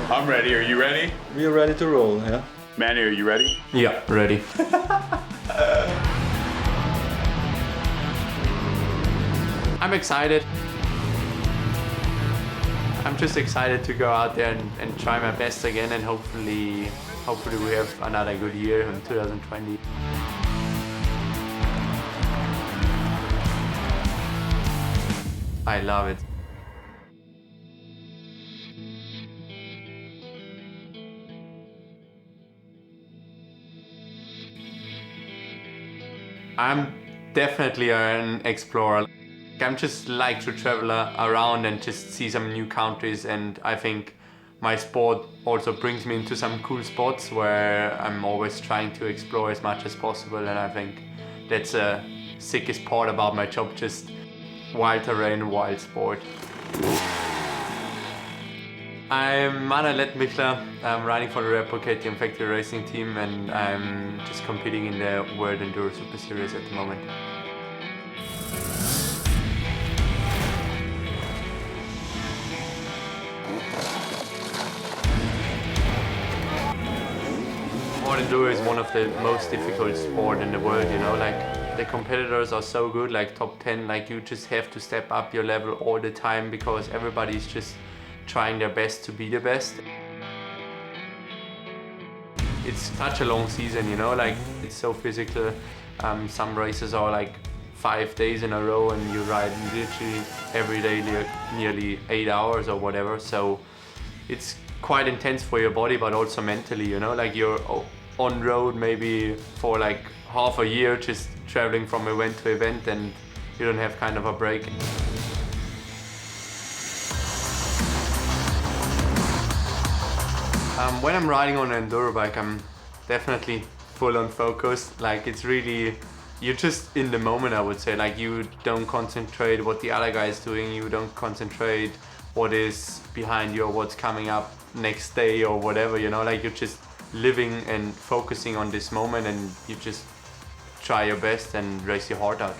I'm ready. Are you ready? We are ready to roll, yeah? Manny, are you ready? Yeah, ready. I'm excited. I'm just excited to go out there and try my best again, and hopefully we have another good year in 2020. I love it. I'm definitely an explorer. I'm just like to travel around and just see some new countries, and I think my sport also brings me into some cool spots where I'm always trying to explore as much as possible, and I think that's the sickest part about my job, just wild terrain, wild sport. I'm Manuel Lettenbichler. I'm riding for the Red Bull KTM factory racing team, and I'm just competing in the WESS Enduro Super Series at the moment. Enduro is one of the most difficult sport in the world, you know, like the competitors are so good, like top 10, like you just have to step up your level all the time because everybody's just trying their best to be the best. It's such a long season, you know, like it's so physical. Some races are like 5 days in a row and you ride literally every day nearly 8 hours or whatever, so it's quite intense for your body but also mentally, you know, like you're on road maybe for like half a year just traveling from event to event and you don't have kind of a break. When I'm riding on an enduro bike, I'm definitely full on focused. Like it's really, you're just in the moment, I would say. Like you don't concentrate what the other guy is doing, you don't concentrate what is behind you or what's coming up next day or whatever, you know, like you're just living and focusing on this moment and you just try your best and race your heart out.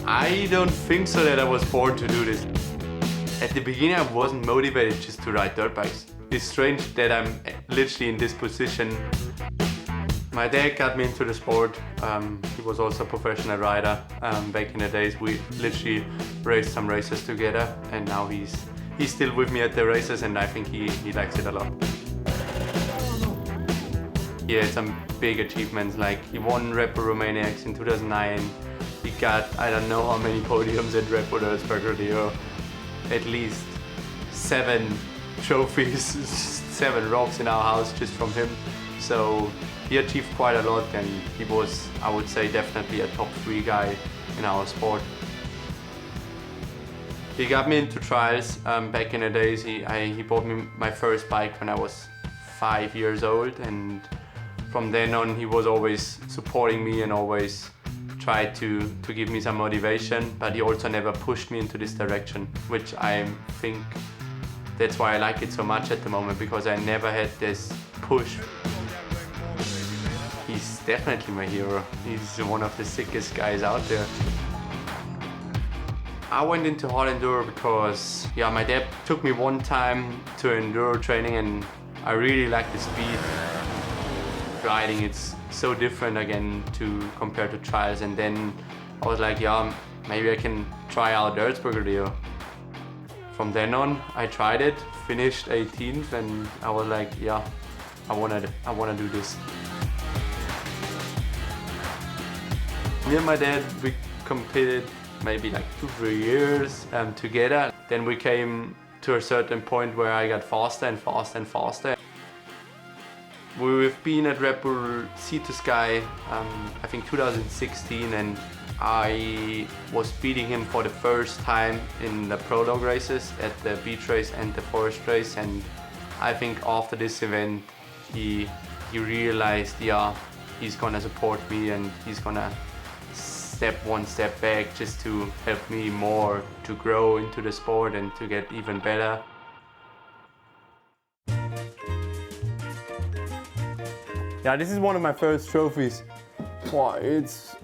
I don't think so that I was born to do this. At the beginning I wasn't motivated just to ride dirt bikes. It's strange that I'm literally in this position. My dad got me into the sport. He was also a professional rider. Back in the days we literally raced some races together and now he's still with me at the races and I think he likes it a lot. He had some big achievements, like he won Red Bull Romania in 2009. He got I don't know how many podiums at Red Bull Motorsports, at least 7 trophies, 7 rocks in our house just from him. So he achieved quite a lot and he was, I would say, definitely a top 3 guy in our sport. He got me into trials back in the days. He bought me my first bike when I was 5 years old, and from then on he was always supporting me and always tried to give me some motivation, but he also never pushed me into this direction, which I think that's why I like it so much at the moment, because I never had this push. He's definitely my hero. He's one of the sickest guys out there. I went into hard enduro because my dad took me one time to enduro training and I really like the speed. Riding, it's so different again compared to trials, and then I was like, maybe I can try out the Erzberger. From then on I tried it, finished 18th, and I was like, I wanna do this. Me and my dad, we competed maybe like 2-3 years together. Then we came to a certain point where I got faster and faster and faster. We've been at Red Bull Sea to Sky, I think 2016, and I was beating him for the first time in the prologue races at the beach race and the forest race, and I think after this event he realized he's gonna support me and he's gonna step one step back just to help me more to grow into the sport and to get even better. Yeah, this is one of my first trophies. Wow, it's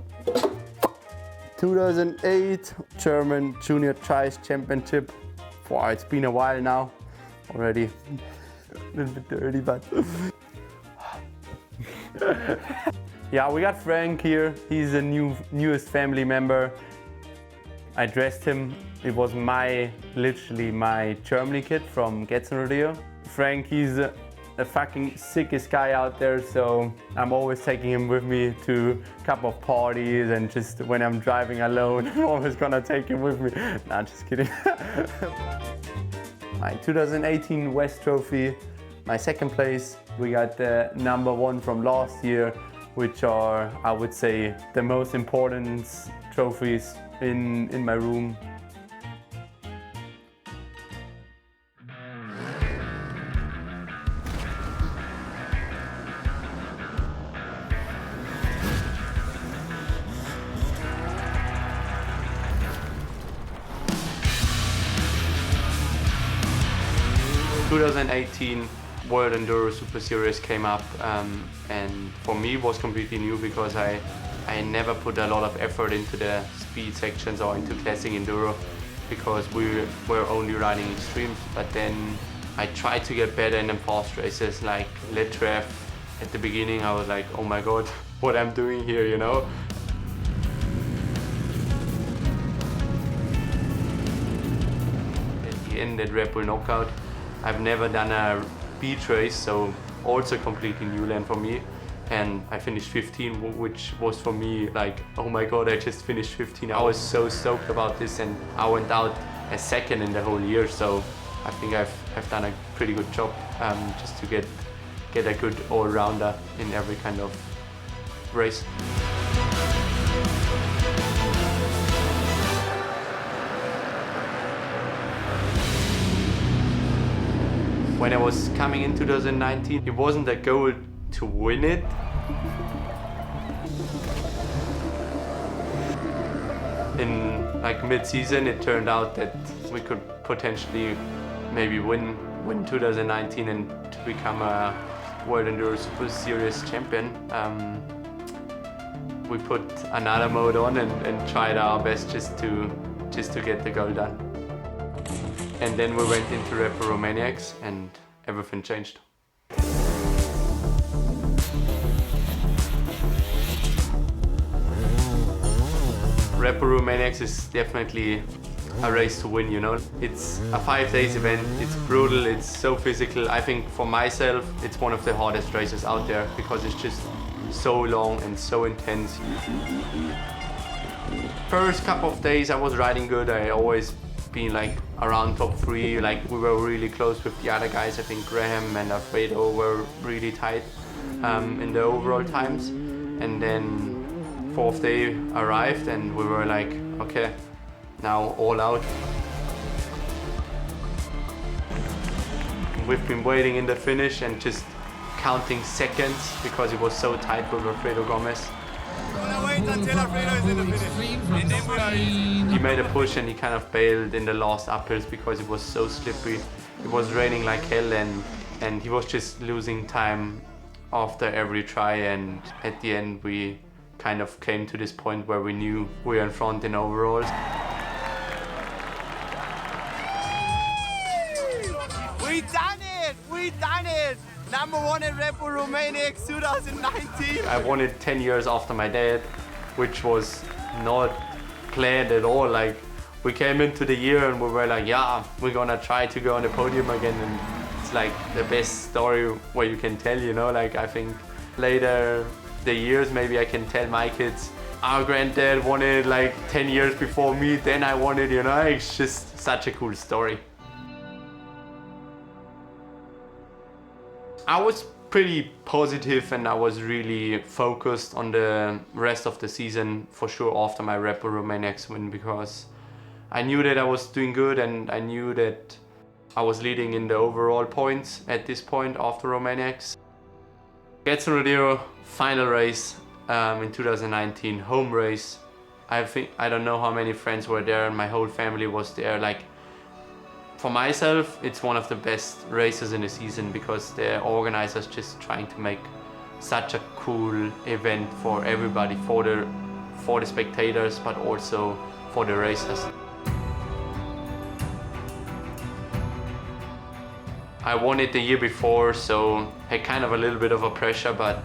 2008 German Junior Trials Championship. Wow, it's been a while now. already a little bit dirty, but yeah, we got Frank here. He's the newest family member. I dressed him. It was literally my Germany kid from Rodeo. Frank, he's the fucking sickest guy out there, so I'm always taking him with me to a couple of parties, and just when I'm driving alone, I'm always gonna take him with me. Nah, just kidding. My 2018 WESS trophy, my second place. We got the #1 from last year, which are, I would say, the most important trophies in my room. In 2018 World Enduro Super Series came up, and for me it was completely new because I never put a lot of effort into the speed sections or into classic enduro because we were only riding extremes. But then I tried to get better in the fast races like Le Trèfle. At the beginning I was like, oh my god, what I'm doing here, you know? At the end at Red Bull Knockout, I've never done a beach race, so also completely new land for me. And I finished 15, which was for me like, oh my god, I just finished 15. I was so stoked about this, and I went out a second in the whole year, so I think I've done a pretty good job just to get a good all-rounder in every kind of race. When I was coming in 2019, it wasn't a goal to win it. In like mid-season, it turned out that we could potentially maybe win 2019 and to become a World Enduro Super Series champion. We put another mode on and tried our best just to get the goal done. And then we went into Red Bull Romaniacs and everything changed. Red Bull Romaniacs is definitely a race to win, you know. It's a 5 days event, it's brutal, it's so physical. I think for myself, it's one of the hardest races out there because it's just so long and so intense. First couple of days I was riding good. I always been like around top 3, like we were really close with the other guys. I think Graham and Alfredo were really tight in the overall times. And then 4th day arrived and we were like, okay, now all out. We've been waiting in the finish and just counting seconds because it was so tight with Alfredo Gomez. Wait until Alfredo is in the finish, and then we are easy. He made a push and he kind of bailed in the last uphills because it was so slippery. It was raining like hell and he was just losing time after every try, and at the end we kind of came to this point where we knew we were in front in overalls. We done it! We done it! #1 at Red Bull Romaniacs 2019. I won it 10 years after my dad, which was not planned at all. Like, we came into the year and we were like, yeah, we're gonna try to go on the podium again, and it's like the best story where you can tell, you know. Like, I think later the years maybe I can tell my kids, our granddad won it like 10 years before me, then I won it, you know. It's just such a cool story. I was pretty positive and I was really focused on the rest of the season for sure after my Red Bull Romaniacs win, because I knew that I was doing good and I knew that I was leading in the overall points at this point after Romaniacs. Rodeo final race in 2019, home race. I don't know how many friends were there and my whole family was there. Like, for myself, it's one of the best races in the season because the organizers just trying to make such a cool event for everybody, for the spectators, but also for the racers. I won it the year before, so had kind of a little bit of a pressure, but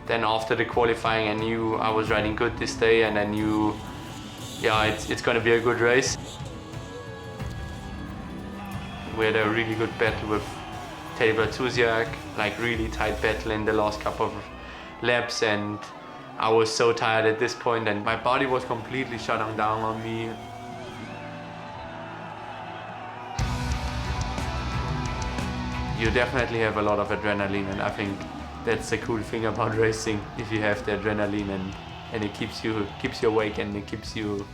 then after the qualifying I knew I was riding good this day, and I knew, yeah, it's gonna be a good race. We had a really good battle with Teddy Tuziak, like really tight battle in the last couple of laps, and I was so tired at this point and my body was completely shutting down on me. You definitely have a lot of adrenaline, and I think that's the cool thing about racing. If you have the adrenaline and it keeps you awake and it keeps you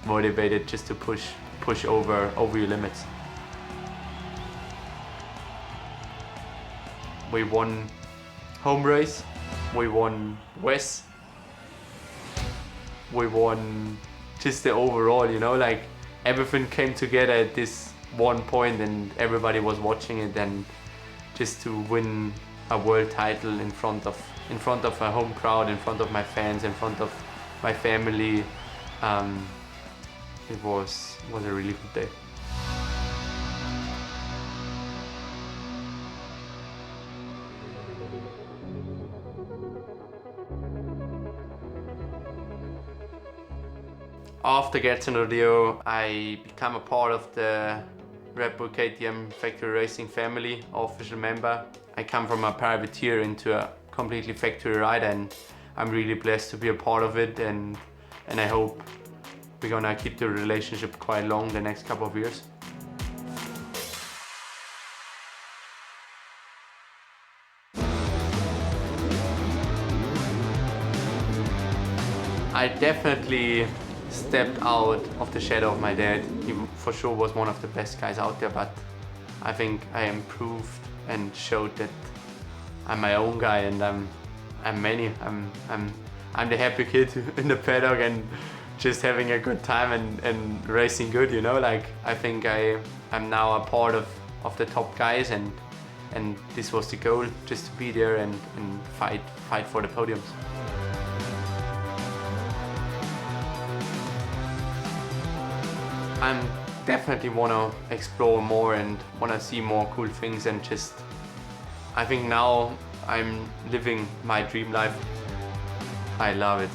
motivated just to push over your limits. We won home race, we won WESS, we won just the overall, you know, like everything came together at this one point and everybody was watching it, and just to win a world title in front of a home crowd, in front of my fans, in front of my family, it was a really good day. After getting Rodeo, I became a part of the Red Bull KTM factory racing family, official member. I come from a privateer into a completely factory rider, and I'm really blessed to be a part of it, and I hope we're gonna keep the relationship quite long the next couple of years. I definitely stepped out of the shadow of my dad. He for sure was one of the best guys out there, but I think I improved and showed that I'm my own guy, and I'm the happy kid in the paddock and just having a good time and racing good, you know. Like, I think I'm now a part of the top guys, and this was the goal, just to be there and fight for the podiums. I definitely want to explore more and want to see more cool things, and just, I think now I'm living my dream life. I love it.